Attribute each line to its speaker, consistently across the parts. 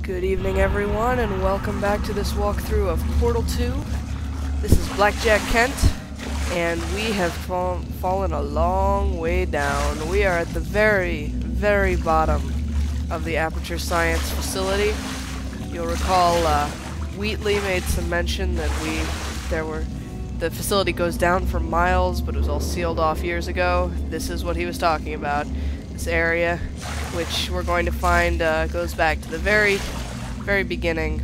Speaker 1: Good evening, everyone, and welcome back to this walkthrough of Portal 2. This is Blackjack Kent, and we have fallen a long way down. We are at the very, very bottom of the Aperture Science facility. You'll recall Wheatley made some mention that the facility goes down for miles, but it was all sealed off years ago. This is what he was talking about. This area, which we're going to find goes back to the very, very beginning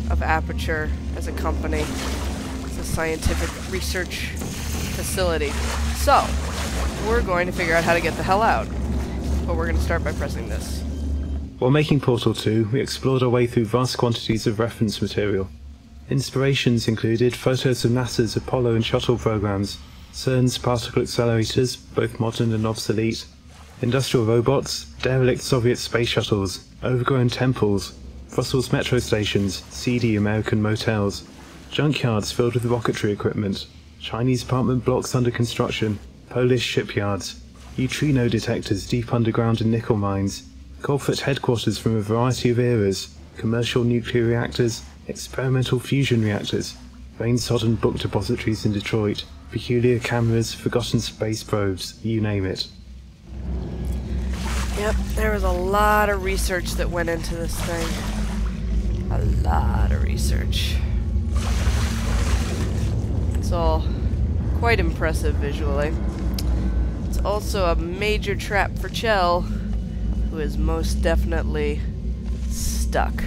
Speaker 1: of Aperture as a company. It's a scientific research facility. So, we're going to figure out how to get the hell out. But we're going to start by pressing this.
Speaker 2: While making Portal 2, we explored our way through vast quantities of reference material. Inspirations included photos of NASA's Apollo and Shuttle programs, CERN's particle accelerators, both modern and obsolete, industrial robots, derelict Soviet space shuttles, overgrown temples, Brussels metro stations, seedy American motels, junkyards filled with rocketry equipment, Chinese apartment blocks under construction, Polish shipyards, neutrino detectors deep underground in nickel mines, corporate headquarters from a variety of eras, commercial nuclear reactors, experimental fusion reactors, rain-sodden book depositories in Detroit, peculiar cameras, forgotten space probes, you name it.
Speaker 1: Yep, there was a lot of research that went into this thing. A lot of research. It's all quite impressive visually. It's also a major trap for Chell, who is most definitely stuck.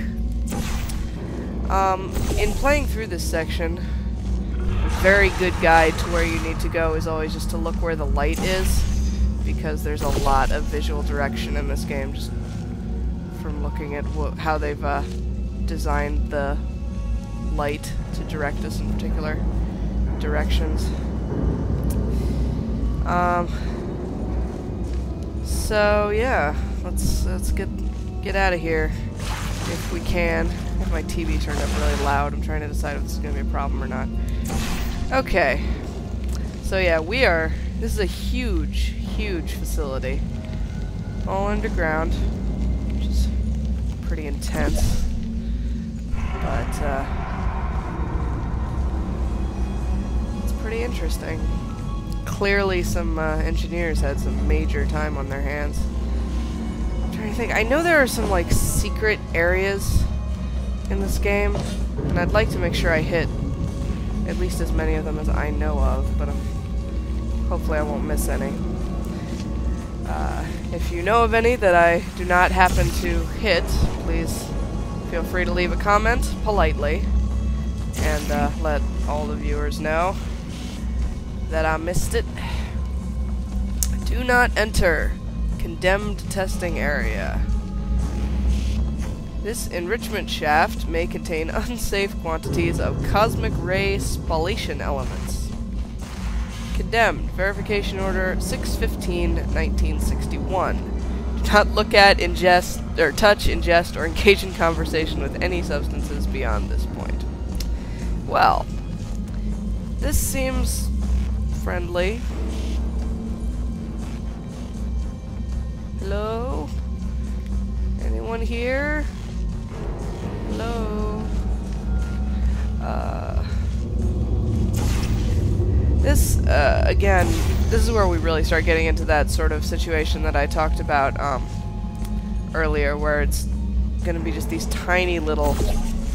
Speaker 1: In playing through this section, a very good guide to where you need to go is always just to look where the light is, because there's a lot of visual direction in this game, just from looking at how they've designed the light to direct us in particular directions. So yeah, let's get out of here if we can. I have my TV turned up really loud. I'm trying to decide if this is going to be a problem or not. Okay, so yeah, this is a huge facility, all underground, which is pretty intense, but it's pretty interesting. Clearly some engineers had some major time on their hands. I'm trying to think. I know there are some like secret areas in this game, and I'd like to make sure I hit at least as many of them as I know of, but hopefully I won't miss any. If you know of any that I do not happen to hit, please feel free to leave a comment politely and let all the viewers know that I missed it. Do not enter condemned testing area. This enrichment shaft may contain unsafe quantities of cosmic ray spallation elements. Condemned. Verification Order 6/15/1961. Do not look at, ingest, or touch, ingest, or engage in conversation with any substances beyond this point. Well, this seems friendly. Hello? Anyone here? Hello? Again, this is where we really start getting into that sort of situation that I talked about earlier, where it's going to be just these tiny little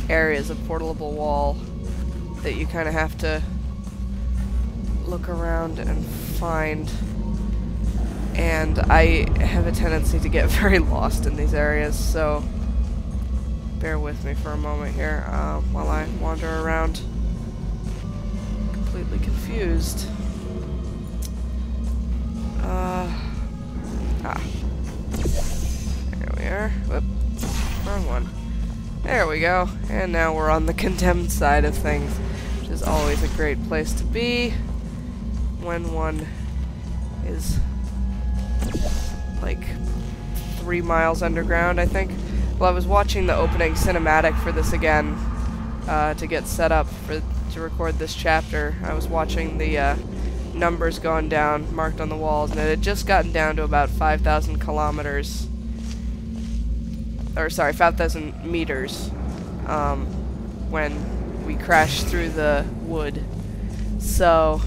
Speaker 1: areas of portable wall that you kind of have to look around and find. And I have a tendency to get very lost in these areas, so bear with me for a moment here while I wander around completely confused. There we are. Whoop. Wrong one. There we go. And now we're on the condemned side of things, which is always a great place to be when one is like 3 miles underground, I think. Well, I was watching the opening cinematic for this again to get set up to record this chapter. I was watching the numbers going down, marked on the walls, and it had just gotten down to about 5,000 kilometers or sorry, 5,000 meters, when we crashed through the wood. So,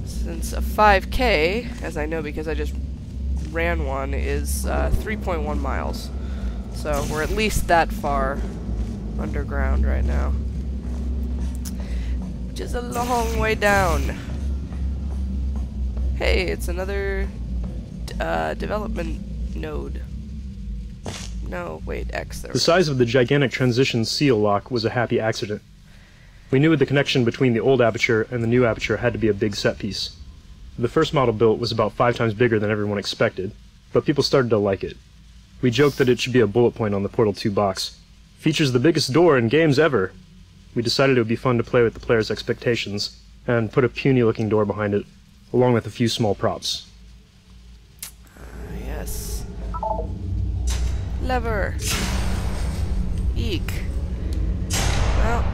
Speaker 1: since a 5K, as I know because I just ran one, is 3.1 miles. So we're at least that far underground right now. Which is a long way down. Hey, it's another development node. No, wait, X there.
Speaker 3: The size of the gigantic transition seal lock was a happy accident. We knew the connection between the old Aperture and the new Aperture had to be a big set piece. The first model built was about 5 times bigger than everyone expected, but people started to like it. We joked that it should be a bullet point on the Portal 2 box. Features the biggest door in games ever. We decided it would be fun to play with the player's expectations, and put a puny-looking door behind it, along with a few small props.
Speaker 1: Yes. Lever. Eek. Well,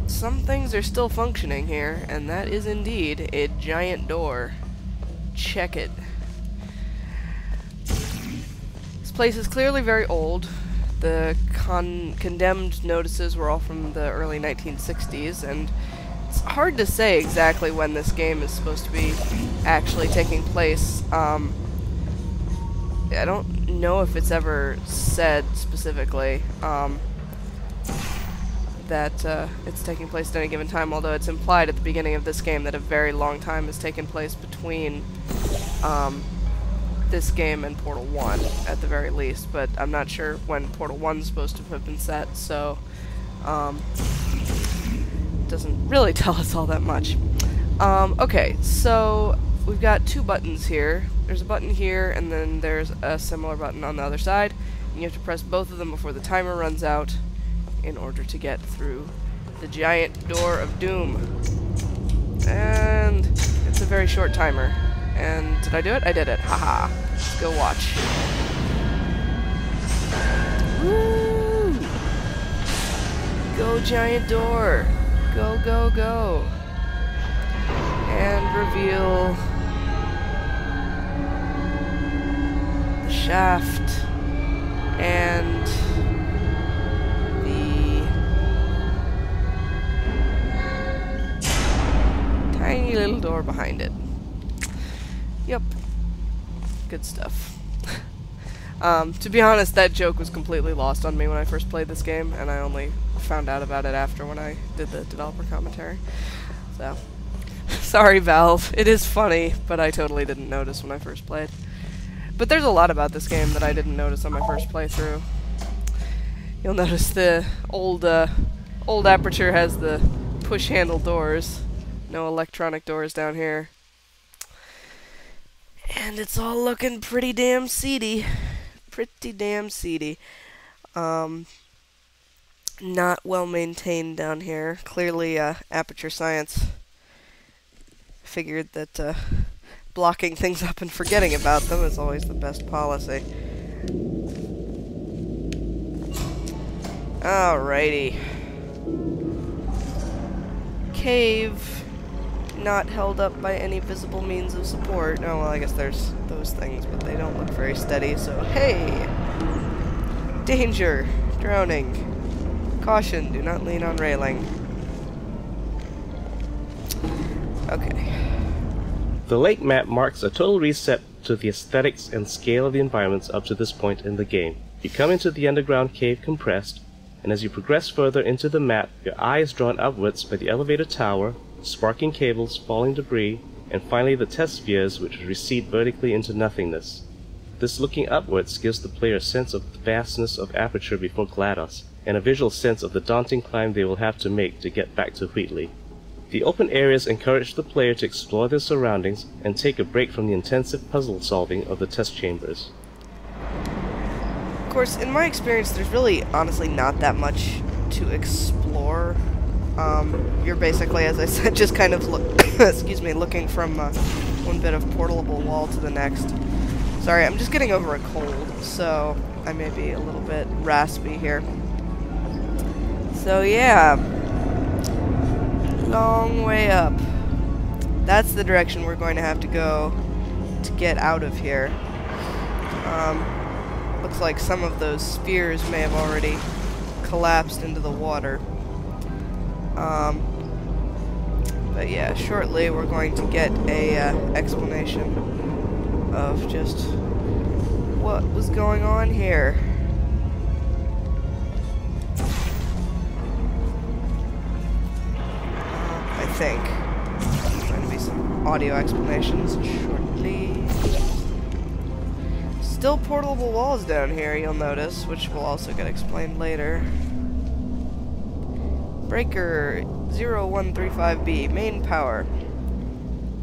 Speaker 1: some things are still functioning here, and that is indeed a giant door. Check it. This place is clearly very old. The condemned notices were all from the early 1960s, and it's hard to say exactly when this game is supposed to be actually taking place. I don't know if it's ever said specifically that it's taking place at any given time, although it's implied at the beginning of this game that a very long time has taken place between this game and Portal 1, at the very least, but I'm not sure when Portal 1 is supposed to have been set, so it doesn't really tell us all that much. Okay, so we've got 2 buttons here. There's a button here, and then there's a similar button on the other side, and you have to press both of them before the timer runs out in order to get through the giant door of doom. And it's a very short timer. And did I do it? I did it. Haha. Let's go watch. Woo! Go, giant door. Go, go, go. And reveal the shaft and the tiny little door behind it. Yep. Good stuff. To be honest, that joke was completely lost on me when I first played this game, and I only found out about it after when I did the developer commentary. So, sorry Valve, it is funny, but I totally didn't notice when I first played. But there's a lot about this game that I didn't notice on my first playthrough. You'll notice the old Aperture has the push-handle doors. No electronic doors down here. And it's all looking pretty damn seedy. Pretty damn seedy. Not well maintained down here. Clearly, Aperture Science figured that blocking things up and forgetting about them is always the best policy. Alrighty. Cave. Not held up by any visible means of support. Oh, well, I guess there's those things, but they don't look very steady, so hey! Danger! Drowning. Caution, do not lean on railing. Okay.
Speaker 4: The lake map marks a total reset to the aesthetics and scale of the environments up to this point in the game. You come into the underground cave compressed, and as you progress further into the map, your eye is drawn upwards by the elevator tower, sparking cables, falling debris, and finally the test spheres which recede vertically into nothingness. This looking upwards gives the player a sense of the vastness of Aperture before GLaDOS, and a visual sense of the daunting climb they will have to make to get back to Wheatley. The open areas encourage the player to explore their surroundings and take a break from the intensive puzzle solving of the test chambers.
Speaker 1: Of course, in my experience, there's really honestly not that much to explore. You're basically, as I said, just kind of looking from one bit of portalable wall to the next. Sorry, I'm just getting over a cold, so I may be a little bit raspy here. So yeah, long way up. That's the direction we're going to have to go to get out of here. Looks like some of those spheres may have already collapsed into the water. But yeah, shortly we're going to get a explanation of just what was going on here. I think there's going to be some audio explanations shortly. Still portable walls down here, you'll notice, which will also get explained later. Breaker 0135B, main power.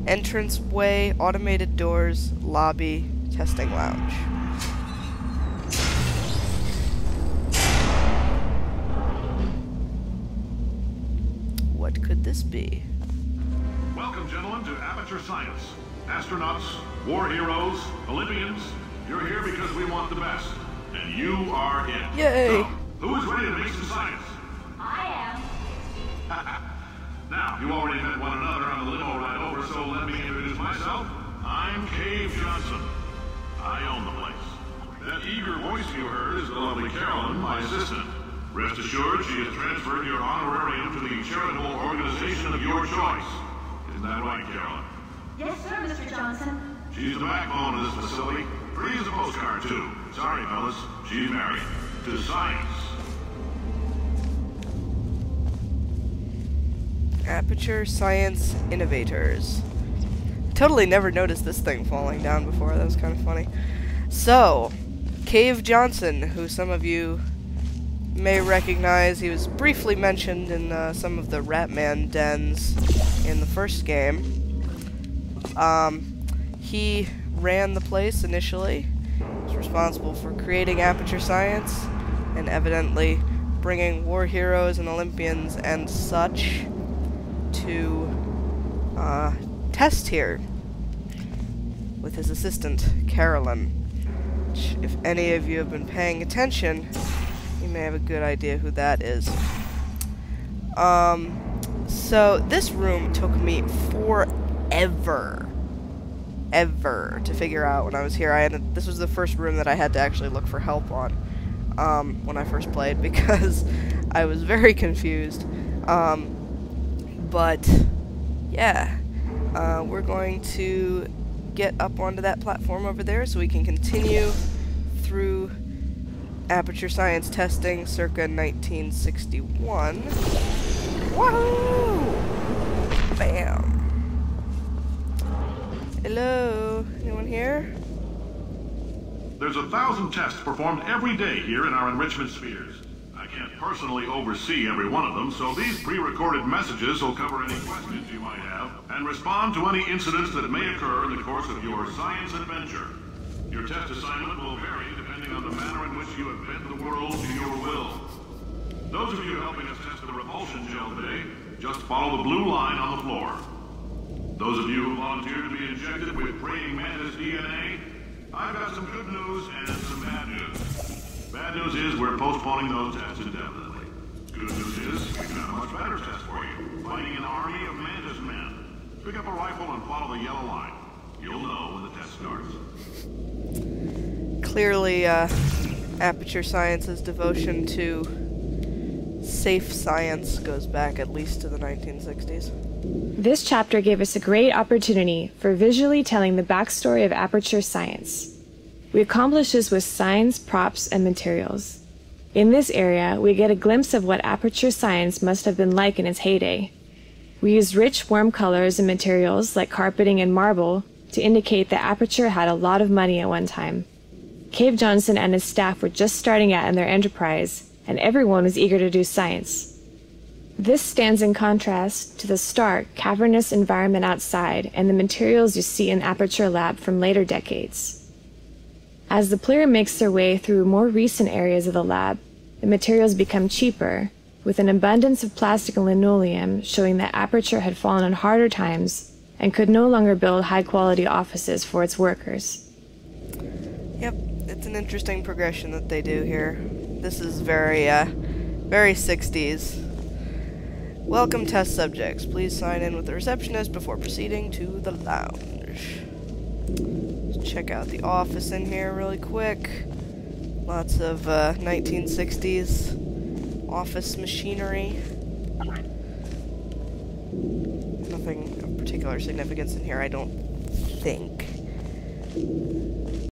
Speaker 1: Entranceway, automated doors, lobby, testing lounge. What could this be?
Speaker 5: Welcome, gentlemen, to Aperture Science. Astronauts, war heroes, Olympians, you're here because we want the best. And you are it.
Speaker 1: Yay!
Speaker 5: So, who is ready to make some science?
Speaker 6: I am.
Speaker 5: Now, you already met one another on the limo ride over, so let me introduce myself. I'm Cave Johnson. I own the place. That eager voice you heard is the lovely Carolyn, my assistant. Rest assured, she has transferred your honorarium to the charitable organization of your choice. Isn't that right, Carolyn?
Speaker 6: Yes, sir, Mr. Johnson.
Speaker 5: She's the backbone of this facility. Free as a postcard, too. Sorry, fellas. She's married. To science.
Speaker 1: Aperture Science Innovators. Totally never noticed this thing falling down before. That was kind of funny. So, Cave Johnson, who some of you may recognize, he was briefly mentioned in some of the Ratman dens in the first game. He ran the place initially. He was responsible for creating Aperture Science and evidently bringing war heroes and Olympians and such to test here with his assistant, Carolyn. Which, if any of you have been paying attention, you may have a good idea who that is. So this room took me forever to figure out when I was here. This was the first room that I had to actually look for help on when I first played because I was very confused. But yeah, we're going to get up onto that platform over there so we can continue through Aperture Science testing circa 1961. Woohoo! Bam! Hello? Anyone here?
Speaker 5: There's 1,000 tests performed every day here in our enrichment spheres. I can't personally oversee every one of them, so these pre-recorded messages will cover any questions you might have and respond to any incidents that may occur in the course of your science adventure. Your test assignment will vary depending on the manner in which you have bent the world to your will. Those of you helping us test the repulsion gel today, just follow the blue line on the floor. Those of you who volunteered to be injected with praying mantis DNA, I've got some good news and some bad news. Bad news is we're postponing those tests indefinitely. Good news is we've got a much better test for you. Fighting an army of mantis men. Pick up a rifle and follow the yellow line. You'll know when the test starts.
Speaker 1: Clearly, Aperture Science's devotion to safe science goes back at least to the 1960s.
Speaker 7: This chapter gave us a great opportunity for visually telling the backstory of Aperture Science. We accomplish this with signs, props, and materials. In this area, we get a glimpse of what Aperture Science must have been like in its heyday. We use rich, warm colors and materials like carpeting and marble to indicate that Aperture had a lot of money at one time. Cave Johnson and his staff were just starting out in their enterprise, and everyone was eager to do science. This stands in contrast to the stark, cavernous environment outside and the materials you see in Aperture Lab from later decades. As the player makes their way through more recent areas of the lab, the materials become cheaper, with an abundance of plastic and linoleum showing that Aperture had fallen on harder times and could no longer build high-quality offices for its workers.
Speaker 1: Yep, it's an interesting progression that they do here. This is very 60s. Welcome test subjects. Please sign in with the receptionist before proceeding to the lounge. Let's check out the office in here really quick. Lots of 1960s office machinery. Nothing of particular significance in here, I don't think.